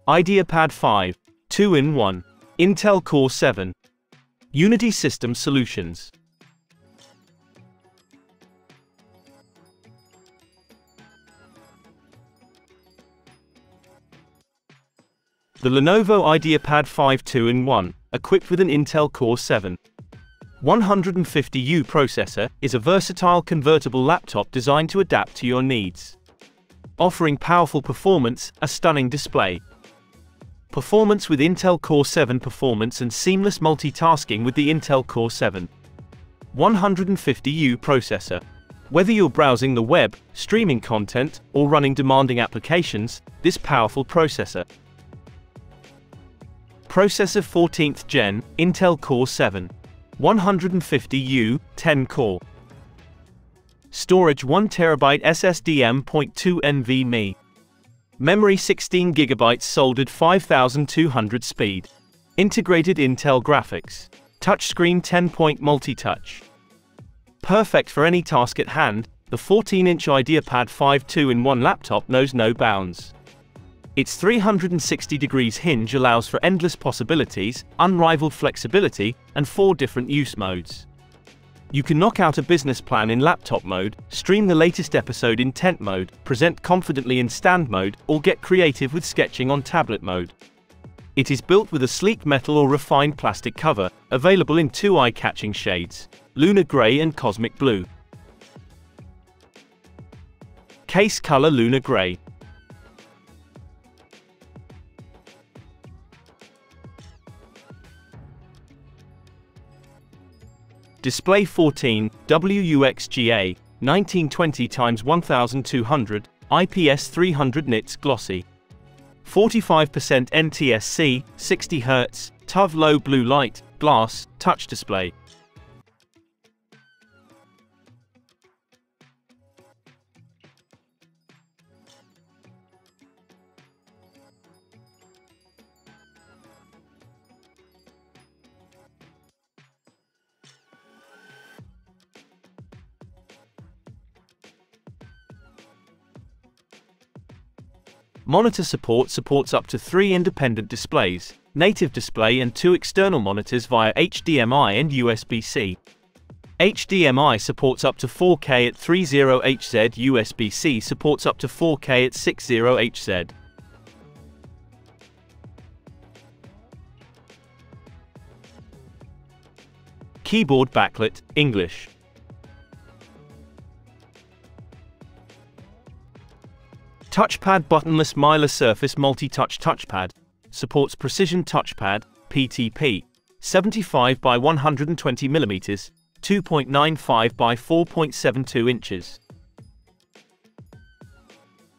IdeaPad 5, 2-in-1, Intel Core 7. Unity System Solutions. The Lenovo IdeaPad 5 2-in-1, equipped with an Intel Core 7. 150U processor, is a versatile convertible laptop designed to adapt to your needs. Offering powerful performance, a stunning display. Performance with Intel Core 7 performance and seamless multitasking with the Intel Core 7. 150U processor. Whether you're browsing the web, streaming content, or running demanding applications, this powerful processor. Processor 14th Gen, Intel Core 7. 150U, 10-core. Storage 1TB SSD M.2 NVMe. Memory 16GB soldered 5200 speed. Integrated Intel graphics. Touchscreen 10-point multi-touch. Perfect for any task at hand, the 14-inch IdeaPad 5 2-in-1 laptop knows no bounds. Its 360° hinge allows for endless possibilities, unrivaled flexibility, and 4 different use modes. You can knock out a business plan in laptop mode, stream the latest episode in tent mode, present confidently in stand mode, or get creative with sketching on tablet mode. It is built with a sleek metal or refined plastic cover, available in 2 eye-catching shades, Lunar Grey and Cosmic Blue. Case color Lunar Grey. Display 14, WUXGA, 1920x1200, IPS 300 nits glossy. 45% NTSC, 60 Hz, TUV low blue light, glass, touch display. Monitor support supports up to 3 independent displays, native display and 2 external monitors via HDMI and USB-C. HDMI supports up to 4K at 30Hz, USB-C supports up to 4K at 60Hz. Keyboard backlit, English. Touchpad buttonless Mylar Surface Multi-Touch Touchpad. Supports Precision Touchpad, PTP. 75 by 120 mm, 2.95 by 4.72 inches.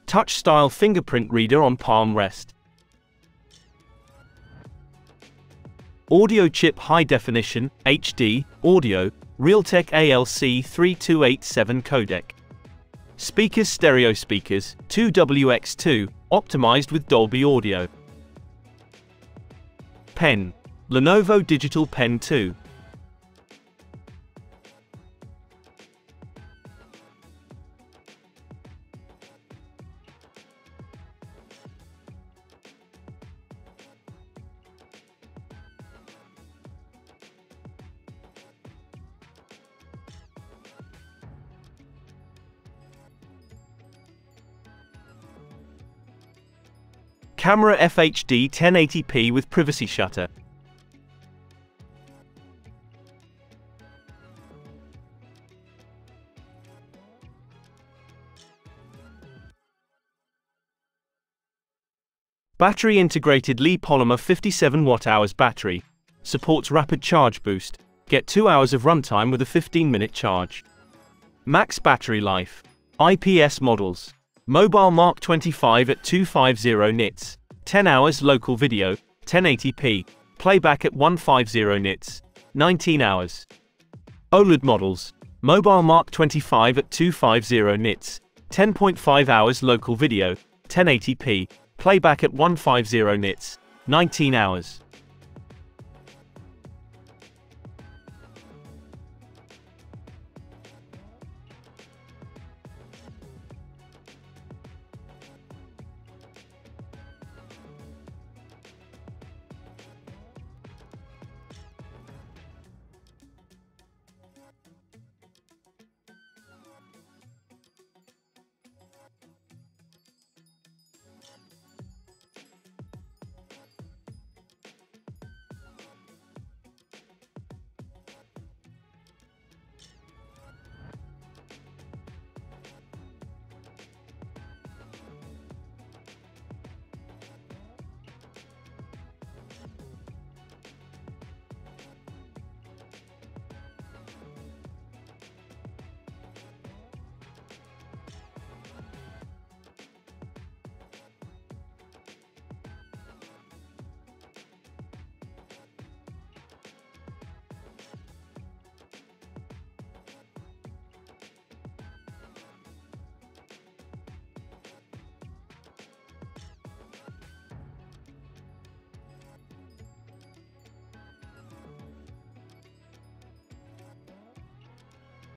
Touch-style fingerprint reader on palm rest. Audio chip high definition, HD, audio, Realtek ALC 3287 codec. Speakers stereo speakers, 2WX2, optimized with Dolby Audio. Pen. Lenovo Digital Pen 2. Camera FHD 1080p with privacy shutter. Battery integrated Li polymer 57 Wh battery. Supports rapid charge boost. Get 2 hours of runtime with a 15-minute charge. Max battery life. IPS models. Mobile Mark 25 at 250 nits. 10 hours local video, 1080p. Playback at 150 nits. 19 hours. OLED models. Mobile Mark 25 at 250 nits. 10.5 hours local video, 1080p. Playback at 150 nits. 19 hours.